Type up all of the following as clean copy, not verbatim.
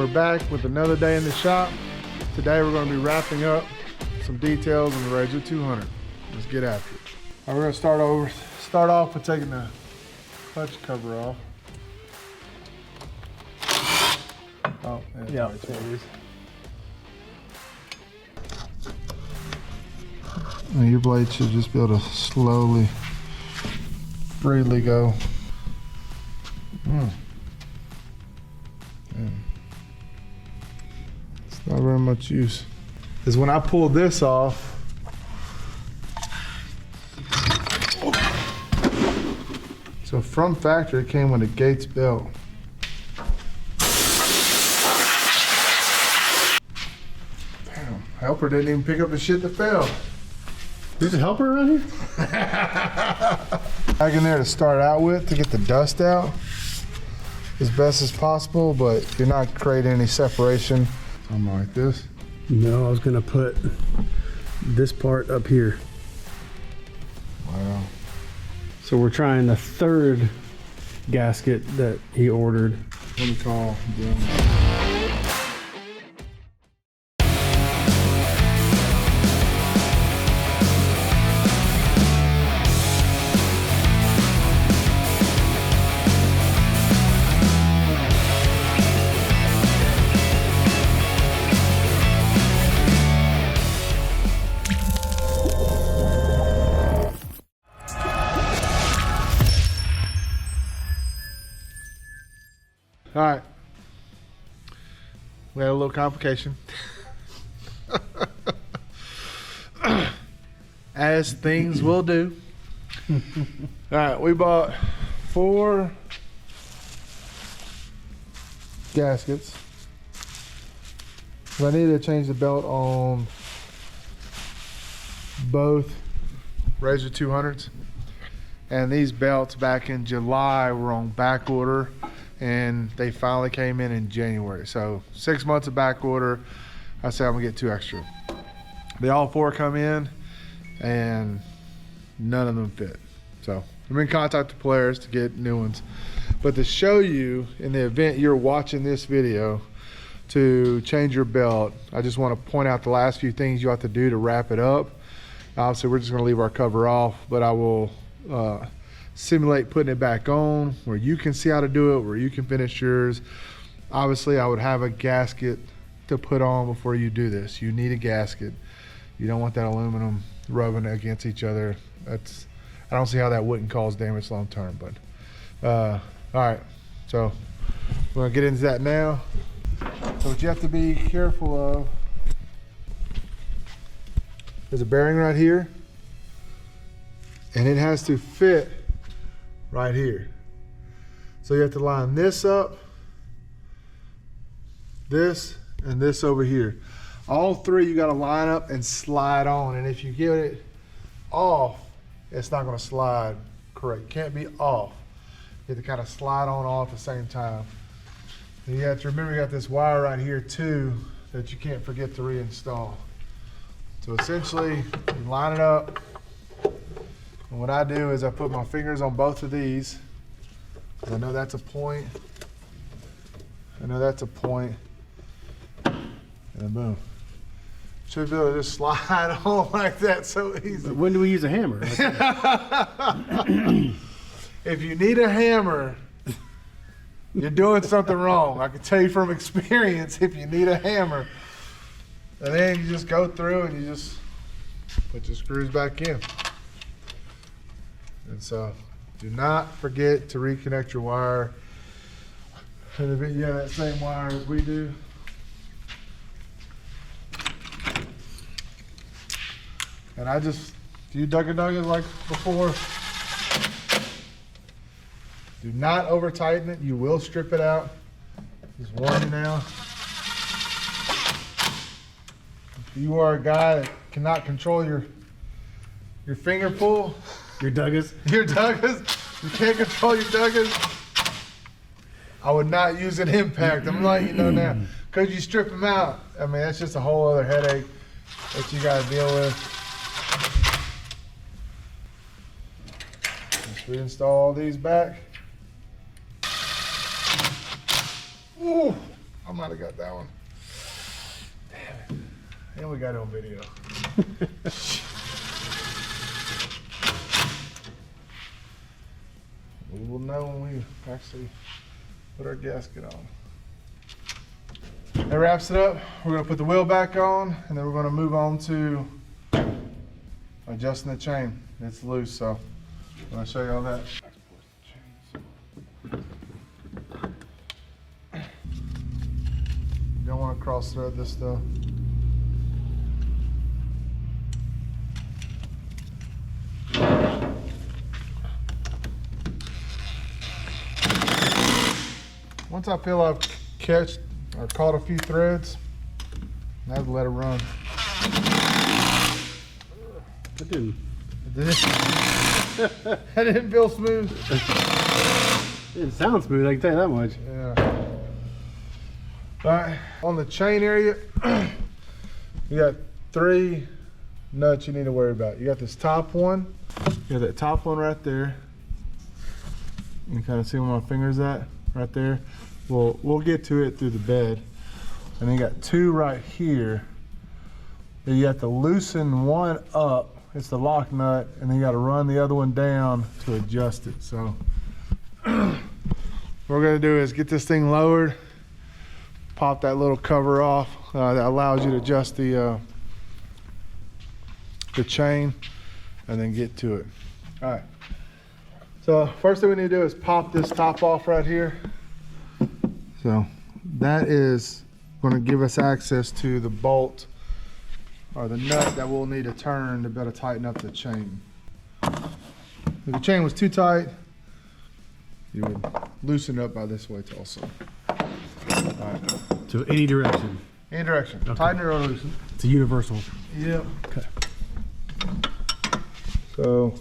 we're back with another day in the shop. Today we're going to be wrapping up some details on the Rzr 200. Let's get after it. All right, we're going to start off with taking the clutch cover off. Oh, yeah, there it is. And your blade should just be able to slowly, freely go. It's not very much use. Because when I pull this off, so from factory it came with a Gates belt. Damn, helper didn't even pick up the shit that fell. There's a helper around here? Back in there to start out with to get the dust out as best as possible, but you're not creating any separation. Something like this. No, I was gonna put this part up here. Wow. So we're trying the third gasket that he ordered. Let me call them. All right, we had a little complication. As things will do. All right, we bought 4 gaskets. I needed to change the belt on both Rzr 200s. And these belts back in July were on back order, and they finally came in January. So 6 months of back order. I said I'm gonna get 2 extra. They all 4 come in and none of them fit. So I'm in contact with players to get new ones. But to show you in the event you're watching this video to change your belt, I just want to point out the last few things you have to do to wrap it up. Obviously we're just gonna leave our cover off, but I will simulate putting it back on where you can see how to do it, where you can finish yours. Obviously I would have a gasket to put on before you do this. You need a gasket. You don't want that aluminum rubbing against each other. I don't see how that wouldn't cause damage long term, but all right, so we're gonna get into that now. So what you have to be careful of, there's a bearing right here and it has to fit right here. So you have to line this up, this, and this over here. All 3 you gotta line up and slide on, and if you get it off, it's not gonna slide correct. You can't be off. You have to kind of slide on all at the same time. And you have to remember you got this wire right here too that you can't forget to reinstall. So essentially, you line it up. And what I do is I put my fingers on both of these. I know that's a point. I know that's a point. And then boom. Should be able to just slide on like that so easy. But when do we use a hammer? If you need a hammer, you're doing something wrong. I can tell you from experience, if you need a hammer, and then you just go through and you just put your screws back in. And so do not forget to reconnect your wire. And if you have that same wire as we do, and I just, do you dug it like before? Do not over tighten it. You will strip it out. Just warn you now. If you are a guy that cannot control your finger pull, Your Douglas? Your Douglas? You can't control your Douglas? I would not use an impact. I'm letting you know now. Because you strip them out, I mean, that's just a whole other headache that you got to deal with. Let's reinstall all these back. Ooh. I might have got that one. Damn it. And we got it on video. We will know when we actually put our gasket on. That wraps it up. We're gonna put the wheel back on, and then we're gonna move on to adjusting the chain. It's loose, so I'm gonna show you all that. You don't want to cross thread this stuff. Once I feel I've catched or caught a few threads, I have to let it run. That didn't. That didn't feel smooth. It didn't sound smooth, I can tell you that much. Yeah. All right, on the chain area, you got 3 nuts you need to worry about. You got this top one. You got that top one right there. You can kind of see where my finger's at, right there. Well, we'll get to it through the bed. And then you got 2 right here. Then you have to loosen one up. It's the lock nut, and then you got to run the other one down to adjust it. So what we're gonna do is get this thing lowered, pop that little cover off that allows you to adjust the chain, and then get to it. All right. So first thing we need to do is pop this top off right here. So that is going to give us access to the bolt or the nut that we'll need to turn to better tighten up the chain. If the chain was too tight, you would loosen it up by this weight also. All right. So any direction. Any direction. Okay. Tighten it or loosen. It's a universal. Yep. Okay. So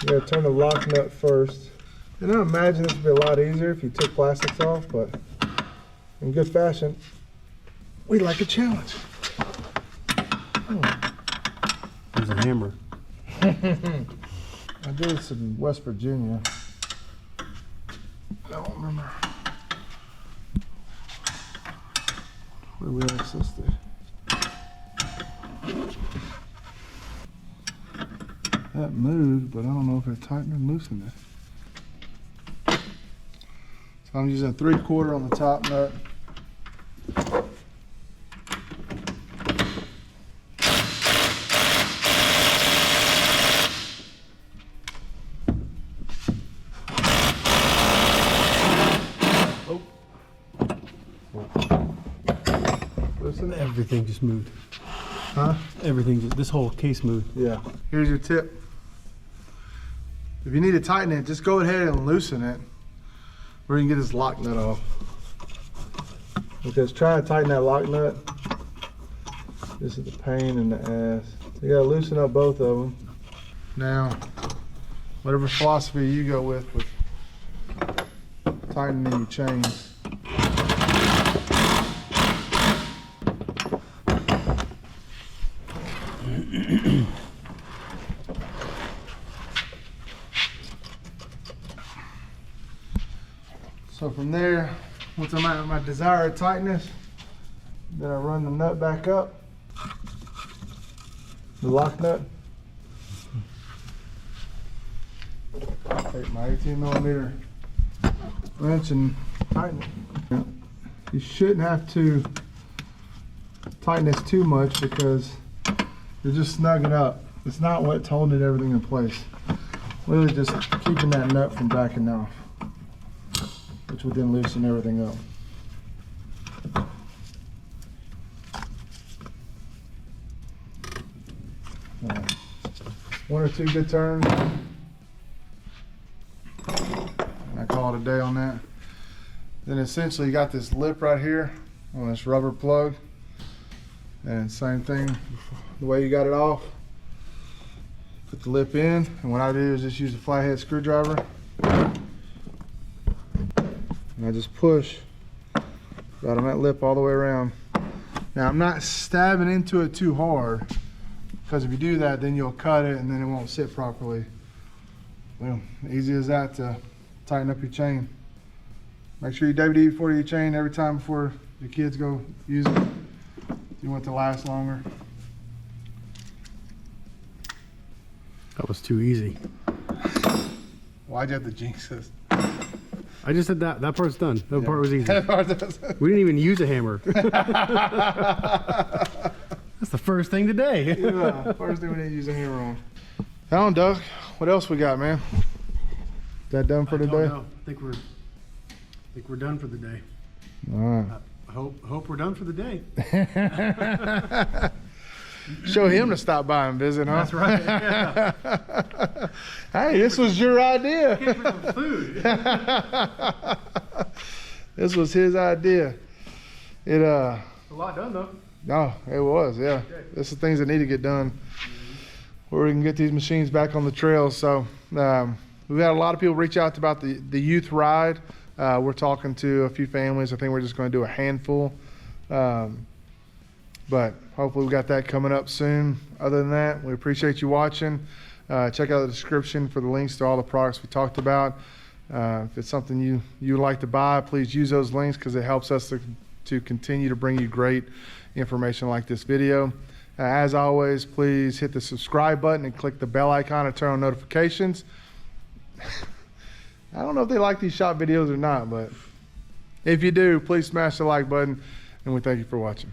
you gotta turn the lock nut first. And I imagine this would be a lot easier if you took plastics off, but in good fashion, we like a challenge. There's a hammer. I did this in West Virginia. I don't remember where we accessed it. That moved, but I don't know if it tightened and loosened it. So I'm using a 3/4 on the top nut. Loosen it. Everything just moved. Huh? Everything, this whole case moved. Yeah. Here's your tip. If you need to tighten it, just go ahead and loosen it, or you can get this lock nut off. Because trying to tighten that lock nut, this is the pain in the ass. You gotta loosen up both of them. Now, whatever philosophy you go with tightening your chains. So from there, once I'm at my desired tightness, then I run the nut back up, the lock nut. Take my 18mm wrench and tighten it. You shouldn't have to tighten this too much because you're just snugging up. It's not what's holding everything in place. Literally just keeping that nut from backing off, which would then loosen everything up. Right. 1 or 2 good turns, and I call it a day on that. Then essentially you got this lip right here on this rubber plug, and same thing, the way you got it off, put the lip in, and what I do is just use a flathead screwdriver. And I just push right on that lip all the way around. Now I'm not stabbing into it too hard, because if you do that, then you'll cut it and then it won't sit properly. Well, easy as that to tighten up your chain. Make sure you WD-40 your chain every time before the kids go use it. You want it to last longer. That was too easy. Why'd you have to jinx us? I just said that. That part's done. That part was easy. That part does- We didn't even use a hammer. That's the first thing today. Yeah, first thing we need to use a hammer on. Now, Doug, what else we got, man? Is that done for today? I think we're done for the day. All right. I hope we're done for the day. Show him to stop by and visit, huh? That's right. Yeah. Hey, this was your idea. Came for some food. This was his idea. It A lot done though. No, it was, yeah. This is things that need to get done where we can get these machines back on the trails. So we've had a lot of people reach out about the youth ride. We're talking to a few families. I think we're just going to do a handful. But hopefully we got that coming up soon. Other than that, we appreciate you watching. Check out the description for the links to all the products we talked about. If it's something you would like to buy, please use those links because it helps us to continue to bring you great information like this video. As always, please hit the subscribe button and click the bell icon to turn on notifications. I don't know if they like these shop videos or not, but if you do, please smash the like button, and we thank you for watching.